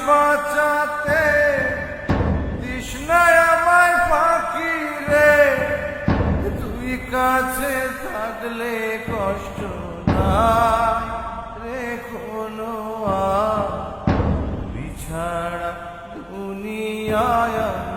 বাঁচাতে তৃষ্ণায় আমায় ফাঁকি রে, তুই কাছে থাকলে কষ্ট নাই রে কোনো বিছাড়া দুনিয়ায়।